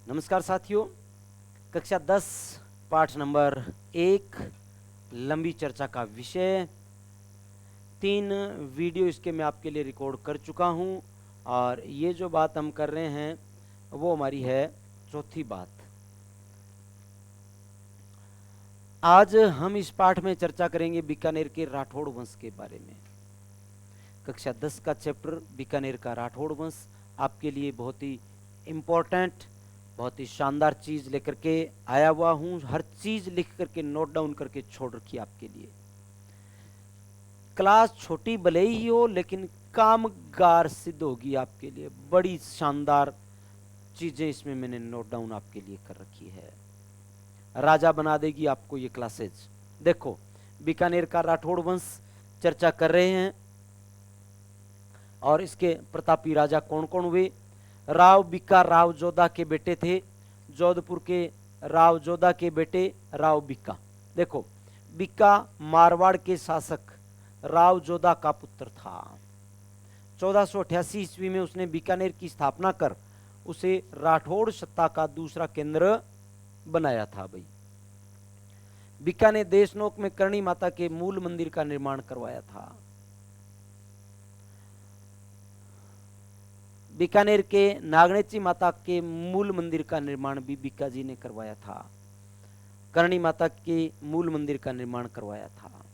नमस्कार साथियों, कक्षा 10 पाठ नंबर 1 लंबी चर्चा का विषय 3 वीडियो इसके मैं आपके लिए रिकॉर्ड कर चुका हूं और ये जो बात हम कर रहे हैं वो हमारी है चौथी बात। आज हम इस पाठ में चर्चा करेंगे बीकानेर के राठौड़ वंश के बारे में। कक्षा 10 का चैप्टर बीकानेर का राठौड़ वंश आपके लिए बहुत ही इम्पोर्टेंट, बहुत ही शानदार चीज लेकर के आया हुआ हूं। हर चीज लिख करके नोट डाउन करके छोड़ रखी आपके लिए। क्लास छोटी भले ही हो लेकिन कामगार सिद्ध होगी आपके लिए। बड़ी शानदार चीजें इसमें मैंने नोट डाउन आपके लिए कर रखी है। राजा बना देगी आपको ये क्लासेज। देखो, बीकानेर का राठौड़ वंश चर्चा कर रहे हैं और इसके प्रतापी राजा कौन कौन हुए। राव बिक्का राव जोधा के बेटे थे। जोधपुर के राव जोधा के बेटे राव बिक्का। देखो, बिक्का मारवाड़ के शासक राव जोधा का पुत्र था। 1488 ईस्वी में उसने बीकानेर की स्थापना कर उसे राठौड़ सत्ता का दूसरा केंद्र बनाया था। भाई, बिक्का ने देशनोक में करणी माता के मूल मंदिर का निर्माण करवाया था। बीकानेर के नागणेची माता के मूल मंदिर का निर्माण भी बिक्का जी ने करवाया था। करणी माता के मूल मंदिर का निर्माण करवाया था।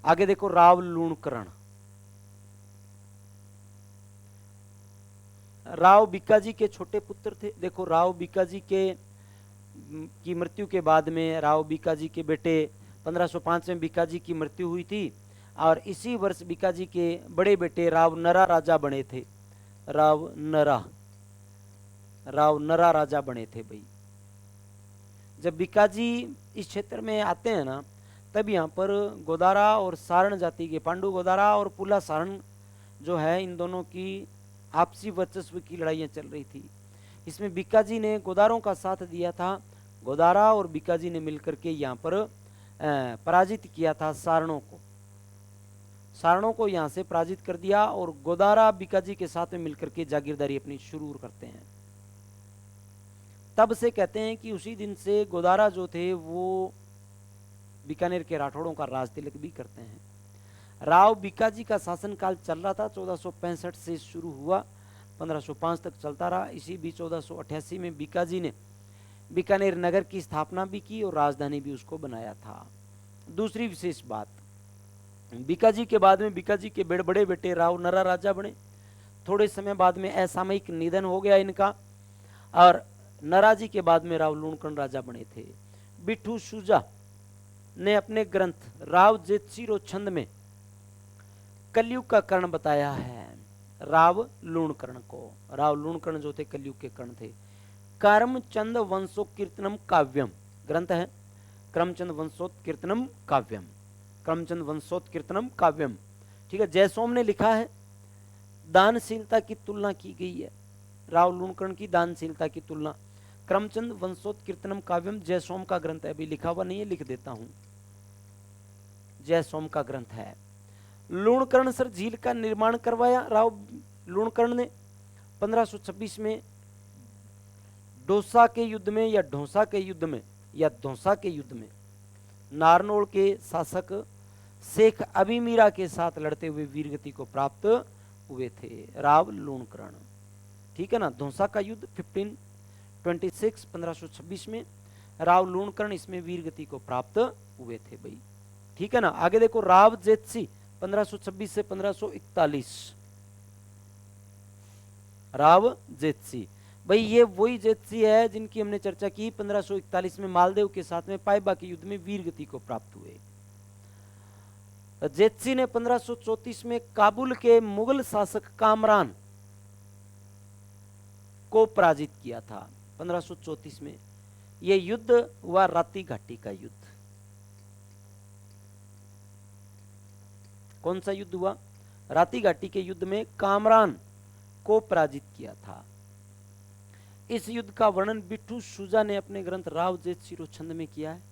आगे देखो, राव लूणकरण। राव बिक्का जी के छोटे पुत्र थे। देखो, राव बिक्का जी की मृत्यु के बाद में राव बिक्का जी के बेटे 1505 में बिक्का जी की मृत्यु हुई थी और इसी वर्ष बिक्का जी के बड़े बेटे राव नरा राजा बने थे। राव नरा राजा बने थे। भाई, जब बिक्का जी इस क्षेत्र में आते हैं ना, तब यहाँ पर गोदारा और सारण जाति के पांडु गोदारा और पुला सारण जो है, इन दोनों की आपसी वर्चस्व की लड़ाइयाँ चल रही थी। इसमें बिक्का जी ने गोदारों का साथ दिया था। गोदारा और बिक्का जी ने मिलकर के यहाँ पर पराजित किया था सारणों को यहाँ से पराजित कर दिया और गोदारा बिक्का जी के साथ में मिलकर के जागीरदारी अपनी शुरू करते हैं। तब से कहते हैं कि उसी दिन से गोदारा जो थे वो बीकानेर के राठौड़ों का राज तिलक भी करते हैं। राव बिक्का जी का शासनकाल चल रहा था। 1465 से शुरू हुआ, 1505 तक चलता रहा। इसी बीच 1488 में बिक्का जी ने बीकानेर नगर की स्थापना भी की और राजधानी भी उसको बनाया था। दूसरी विशेष बात, बिक्का जी के बाद में बिक्का जी के बड़े बेटे राव नरा राजा बने। थोड़े समय बाद में असामयिक निधन हो गया इनका और नरा जी के बाद में राव लूणकरण राजा बने थे। बिट्ठू सूजा ने अपने ग्रंथ राव जेतसिरो छंद में कलयुग का कर्ण बताया है राव लूणकरण को। राव लूणकरण जो थे कलयुग के कर्ण थे। करमचंद वंशोत्कीर्तनम काव्यम ग्रंथ है। करमचंद वंशोत्कीर्तनम काव्यम, करमचंद वंशोत्कीर्तनम काव्यम, ठीक है। जयसोम ने लिखा है। दानशीलता की तुलना की गई है। राव लूणकरण की दानशीलता की तुलना। करमचंद वंशोत्कीर्तनम काव्यम जयसोम का ग्रंथ है। अभी लिखा हुआ नहीं है, लिख देता हूं। जयसोम का ग्रंथ है। लूणकरण सर झील का निर्माण करवाया राव लूणकरण ने 1526 में डोसा के युद्ध में या ढोसा के युद्ध में या धौसा के युद्ध में नारनौल के शासक शेख अबी मीरा के साथ लड़ते हुए वीरगति को प्राप्त हुए थे राव लूणकरण, ठीक है ना। धौसा का युद्ध 1526 में राव लूणकरण इसमें वीरगति को प्राप्त हुए थे। भाई, ठीक है ना। आगे देखो, राव जेतसी 1526 से 1541। राव जेतसी, भाई ये वही जेतसी है जिनकी हमने चर्चा की 1541 में मालदेव के साथ में पाइबा के युद्ध में वीरगति को प्राप्त हुए। जेतसी ने 1534 में काबुल के मुगल शासक कामरान को पराजित किया था। 1534 में यह युद्ध हुआ राती घाटी का युद्ध। कौन सा युद्ध हुआ? राती घाटी के युद्ध में कामरान को पराजित किया था। इस युद्ध का वर्णन बिट्ठू सूजा ने अपने ग्रंथ राव जेतसिरो छंद में किया है।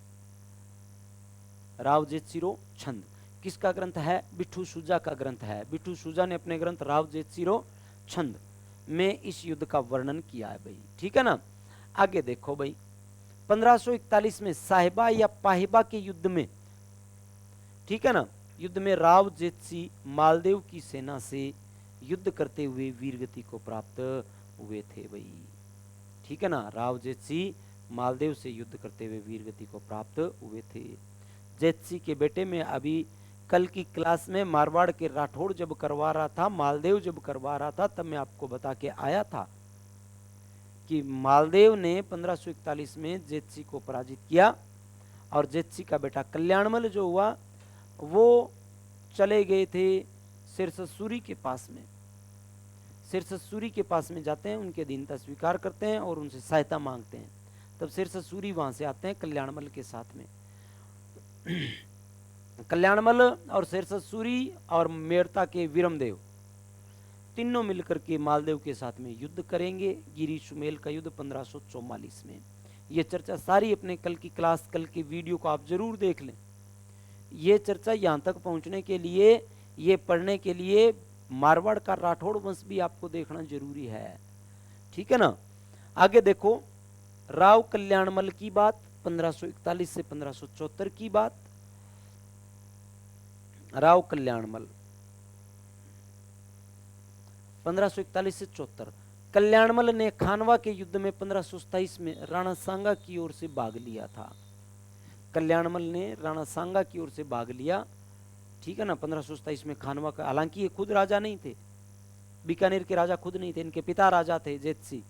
राव जेतसिरो छंद किसका ग्रंथ है? बिट्ठू सूजा का ग्रंथ है। बिट्ठू सूजा ने अपने ग्रंथ राव जेतसिरो छंद में इस युद्ध का वर्णन किया है भाई, ठीक है ना। आगे देखो भाई, 1541 में साहिबा या पाहिबा के युद्ध में, ठीक है ना, युद्ध में राव जेतसी मालदेव की सेना से युद्ध करते हुए वीरगति को प्राप्त हुए थे भाई, ठीक है ना। राव जेतसी मालदेव से युद्ध करते हुए वीरगति को प्राप्त हुए थे। जेतसी के बेटे में अभी कल की क्लास में मारवाड़ के राठौड़ जब करवा रहा था, मालदेव जब करवा रहा था, तब मैं आपको बता के आया था कि मालदेव ने 1541 में जेतसी को पराजित किया और जेतसी का बेटा कल्याणमल जो हुआ वो चले गए थे सिरससूरी के पास में। सिरससूरी के पास में जाते हैं, उनके दीनता स्वीकार करते हैं और उनसे सहायता मांगते हैं। तब सिरससूरी वहां से आते हैं कल्याणमल के साथ में। कल्याणमल और सिरससूरी और मेड़ता के वीरमदेव तीनों मिलकर के मालदेव के साथ में युद्ध करेंगे, गिरी सुमेल का युद्ध 1544 में। ये चर्चा सारी अपने कल की क्लास, कल की वीडियो को आप जरूर देख लें। ये चर्चा यहाँ तक पहुँचने के लिए, ये पढ़ने के लिए मारवाड़ का राठौड़ वंश भी आपको देखना जरूरी है, ठीक है ना। आगे देखो, राव कल्याणमल की बात 1541 से 1574 की बात। राव कल्याणमल 1541 से 74। कल्याणमल ने खानवा के युद्ध में 1527 में राणा सांगा की ओर से भाग लिया था। कल्याणमल ने राणा सांगा की ओर से भाग लिया, ठीक है ना, 1527 में खानवा का। हालांकि ये खुद राजा नहीं थे, बीकानेर के राजा खुद नहीं थे, इनके पिता राजा थे जेतसी।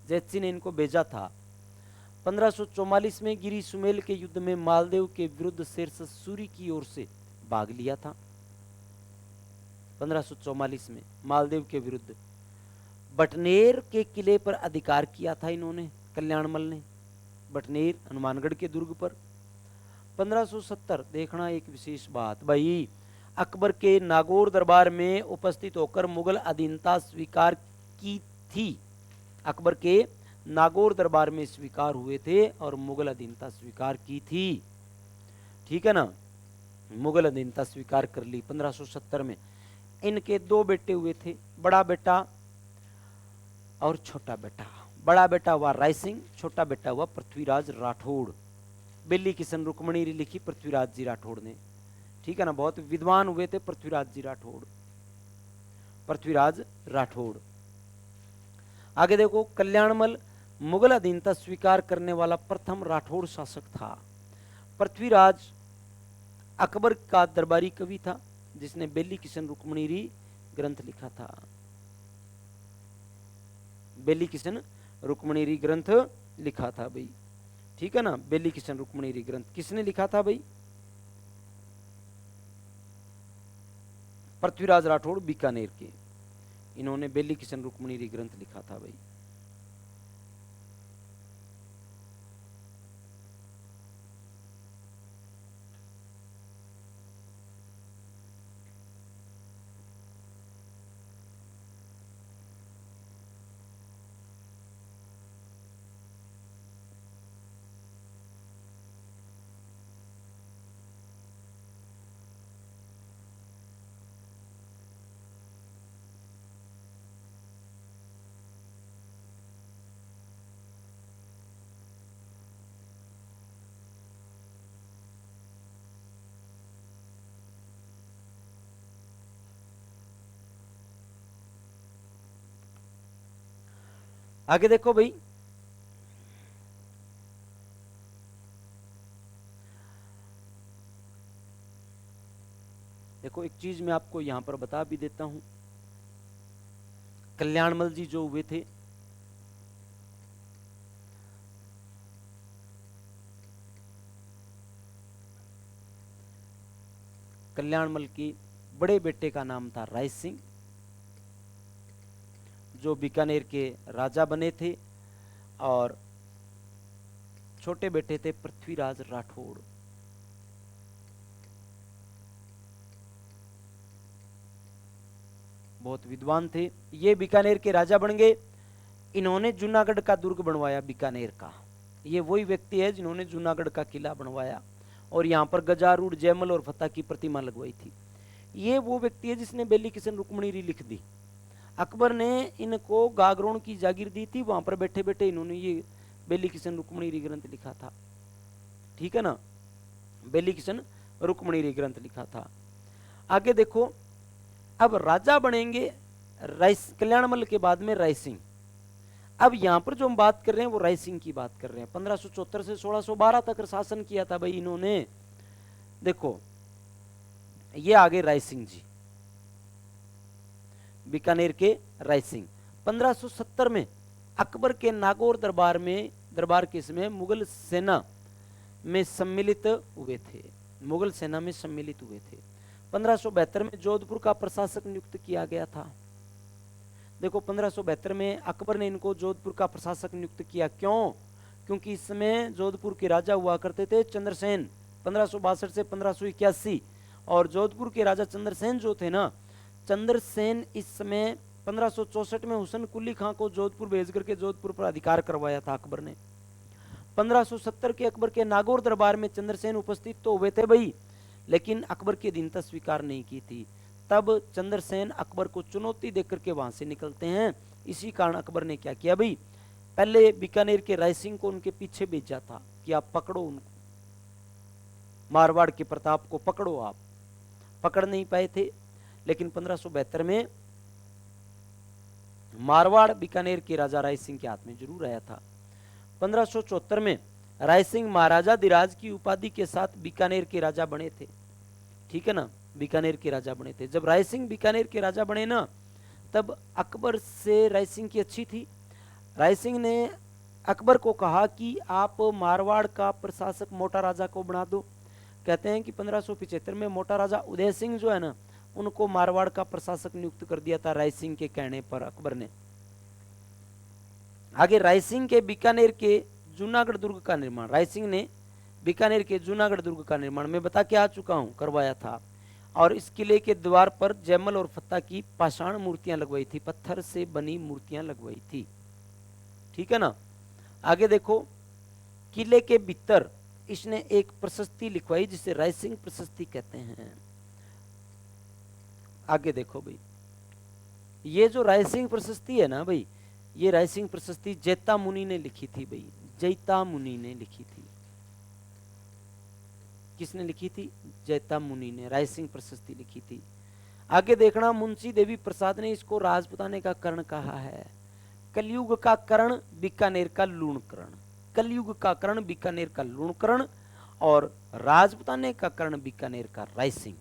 जेतसी ने इनको भेजा था। 1544 में गिरी सुमेल के युद्ध में मालदेव के विरुद्ध सिरससूरी की ओर से भाग लिया था। 1544 में मालदेव के विरुद्ध बटनेर के किले पर अधिकार किया था इन्होंने, कल्याणमल ने, बटनेर हनुमानगढ़ के दुर्ग पर। 1570 देखना एक विशेष बात भाई, अकबर के नागौर दरबार में उपस्थित होकर मुगल अधीनता स्वीकार की थी। अकबर के नागौर दरबार में स्वीकार हुए थे और मुगल अधीनता स्वीकार की थी, ठीक है ना। मुगल अधीनता स्वीकार कर ली 1570 में। इनके दो बेटे हुए थे, बड़ा बेटा और छोटा बेटा। बड़ा बेटा हुआ राय सिंह, छोटा बेटा हुआ पृथ्वीराज राठौड़। बेली किशन रुक्मणी लिखी पृथ्वीराज जी राठौड़ ने, ठीक है ना। बहुत विद्वान हुए थे पृथ्वीराज जी राठौड़, पृथ्वीराज राठौड़। आगे देखो, कल्याणमल मुगल अधीनता स्वीकार करने वाला प्रथम राठौड़ शासक था। पृथ्वीराज अकबर का दरबारी कवि था जिसने बेली किशन रुक्मणी ग्रंथ लिखा था। बेली किशन रुक्मणी ग्रंथ लिखा था भाई, ठीक है ना। बेली किशन रुक्मणी ग्रंथ किसने लिखा था भाई? पृथ्वीराज राठौड़ बीकानेर के, इन्होंने बेली किशन रुक्मणी ग्रंथ लिखा था भाई। आगे देखो भाई, देखो एक चीज मैं आपको यहां पर बता भी देता हूं। कल्याणमल जी जो हुए थे, कल्याणमल के बड़े बेटे का नाम था राय सिंह, जो बीकानेर के राजा बने थे, और छोटे बेटे थे पृथ्वीराज राठौड़। बहुत विद्वान थे, ये बीकानेर के राजा बन गए। इन्होंने जूनागढ़ का दुर्ग बनवाया बीकानेर का। ये वही व्यक्ति है जिन्होंने जूनागढ़ का किला बनवाया और यहाँ पर गजारूढ़, जयमल और फतेह की प्रतिमा लगवाई थी। ये वो व्यक्ति है जिसने बेली किशन रुक्मणी लिख दी। अकबर ने इनको गागरोन की जागीर दी थी, वहां पर बैठे बैठे इन्होंने ये बेली किशन रुक्मणी ग्रंथ लिखा था, ठीक है ना, बेली किशन रुक्मणी ग्रंथ लिखा था। आगे देखो, अब राजा बनेंगे कल्याणमल के बाद में राय सिंह। अब यहां पर जो हम बात कर रहे हैं वो राय सिंह की बात कर रहे हैं। 1574 से 1612 तक शासन किया था भाई इन्होंने। देखो ये आगे राय सिंह जी, बीकानेर के राय सिंह। 1570 में अकबर के नागौर दरबार के समय मुगल सेना में सम्मिलित हुए थे, मुगल सेना में सम्मिलित हुए थे। 1572 में जोधपुर का प्रशासक नियुक्त किया गया था। देखो 1572 में अकबर ने इनको जोधपुर का प्रशासक नियुक्त किया। क्यों? क्योंकि इस समय जोधपुर के राजा हुआ करते थे चंद्रसेन, 1562 से 1581। और जोधपुर के राजा चंद्रसेन जो थे ना, चंद्रसेन इस समय 1564 में हुसैन कुली खां को जोधपुर भेज करके जोधपुर पर अधिकार करवाया था अकबर ने। 1570 के अकबर के नागौर दरबार में चंद्रसेन उपस्थित तो हुए थे भाई, लेकिन अकबर की दीनता स्वीकार नहीं की थी। तब चंद्रसेन अकबर को चुनौती देकर के वहां से निकलते हैं। इसी कारण अकबर ने क्या किया भाई, पहले बीकानेर के राय सिंह को उनके पीछे भेजा था कि आप पकड़ो उनको, मारवाड़ के प्रताप को पकड़ो। आप पकड़ नहीं पाए थे, लेकिन 1572 में मारवाड़ बीकानेर के राजा राय सिंह के हाथ में जरूर आया था। 1574 में राय सिंह महाराजा धीराज की उपाधि के साथ बीकानेर के राजा बने थे, ठीक है ना, बीकानेर के राजा बने थे। जब राय सिंह बीकानेर के राजा बने ना, तब अकबर से राय सिंह की अच्छी थी। राय सिंह ने अकबर को कहा कि आप मारवाड़ का प्रशासक मोटा राजा को बना दो। कहते हैं कि 1575 में मोटा राजा उदय सिंह जो है ना, उनको मारवाड़ का प्रशासक नियुक्त कर दिया था राय सिंह के कहने पर अकबर ने। आगे राय सिंह के बीकानेर के जूनागढ़ दुर्ग का निर्माण, राय सिंह ने बीकानेर के जूनागढ़ दुर्ग का निर्माण मैं बता के आ चुका हूं, करवाया था। और इस किले के द्वार पर जयमल और फत्ता की पाषाण मूर्तियां लगवाई थी, पत्थर से बनी मूर्तियां लगवाई थी, ठीक है ना। आगे देखो, किले के भीतर इसने एक प्रशस्ति लिखवाई जिसे राय सिंह प्रशस्ति कहते हैं। आगे देखो भाई, ये जो राय सिंह प्रशस्ति है ना भाई, ये राय सिंह प्रशस्ति जैता मुनि ने लिखी थी भाई, जैता मुनि ने लिखी थी। किसने लिखी थी? जैता मुनि ने राय सिंह प्रशस्ति लिखी थी। आगे देखना, मुंशी देवी प्रसाद ने इसको राजपुताने का कर्ण कहा है। कलयुग का कर्ण बीकानेर का लूणकर्ण, कलयुग का कर्ण बीकानेर का लूणकर्ण, और राजपुताने का कर्ण बीकानेर का राय सिंह,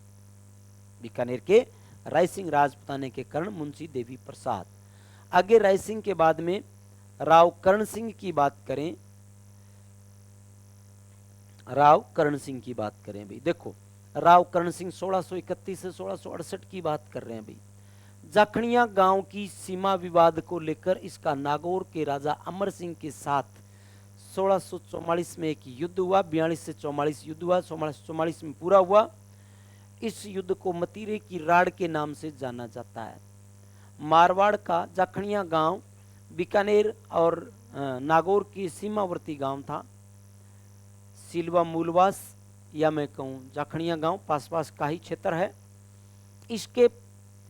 बीकानेर के राय सिंह राजपुताने के कर्ण मुंशी देवी प्रसाद। आगे राय सिंह के बाद में राव कर्ण सिंह की बात करें, राव कर्ण सिंह की बात करें भाई, देखो राव कर्ण सिंह 1631 से 1668 की बात कर रहे हैं भाई। जाखड़िया गांव की सीमा विवाद को लेकर इसका नागौर के राजा अमर सिंह के साथ 1644 में एक युद्ध हुआ, 42 से 44 युद्ध हुआ, 1644 में पूरा हुआ। इस युद्ध को मतीरे की राड़ के नाम से जाना जाता है। मारवाड़ का जाखड़िया गांव बीकानेर और नागौर की सीमावर्ती गांव था। सिलवा मूलवास या मैं कहूँ जाखड़िया गांव पास पास का ही क्षेत्र है। इसके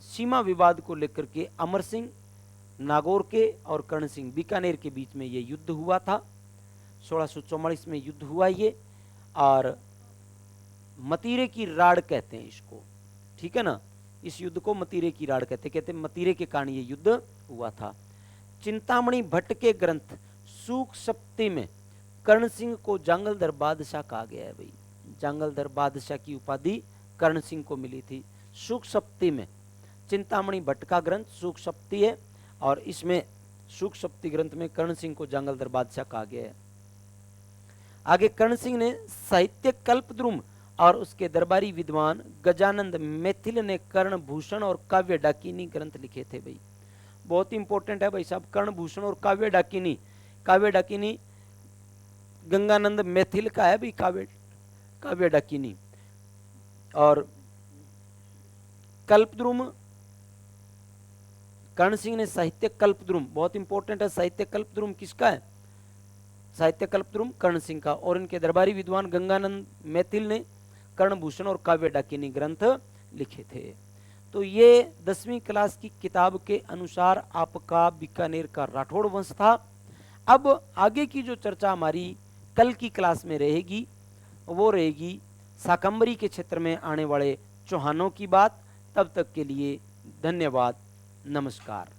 सीमा विवाद को लेकर के अमर सिंह नागौर के और कर्ण सिंह बीकानेर के बीच में ये युद्ध हुआ था। 1644 में युद्ध हुआ ये, और मतीरे की राड़ कहते हैं इसको, ठीक है ना। इस युद्ध को मतीरे की राड़ कहते मतीरे के कारण ये युद्ध हुआ था। चिंतामणि भट्ट के ग्रंथ सूख सप्ती में कर्ण सिंह को जांगलधर बादशाह कहा गया है भाई। जांगलधर बादशाह की उपाधि कर्ण सिंह को मिली थी। सूख सप्ती में चिंतामणि भट्ट का ग्रंथ सूख सप्ती है, और इसमें सूख सप्ती ग्रंथ में कर्ण सिंह को जांगलधर बादशाह कहा गया है। आगे कर्ण सिंह ने साहित्य कल्पद्रुम और उसके दरबारी विद्वान गजानंद मैथिल ने कर्ण भूषण और काव्य डाकिनी ग्रंथ लिखे थे भाई। बहुत इंपॉर्टेंट है भाई साहब, कर्ण भूषण और काव्य डाकिनी। काव्य डाकिनी गंगानंद मैथिल का है भाई, काव्य डाकिनी। और कल्पद्रुम कर्ण सिंह ने साहित्य कल्पद्रुम, बहुत इंपॉर्टेंट है, साहित्य कल्पद्रुम किसका है? साहित्य कल्पद्रुम कर्ण सिंह का। और इनके दरबारी विद्वान गंगानंद मैथिल ने कर्णभूषण और काव्य डाकिनी ग्रंथ लिखे थे। तो ये 10वीं क्लास की किताब के अनुसार आपका बीकानेर का राठौड़ वंश था। अब आगे की जो चर्चा हमारी कल की क्लास में रहेगी वो रहेगी शाकंभरी के क्षेत्र में आने वाले चौहानों की बात। तब तक के लिए धन्यवाद, नमस्कार।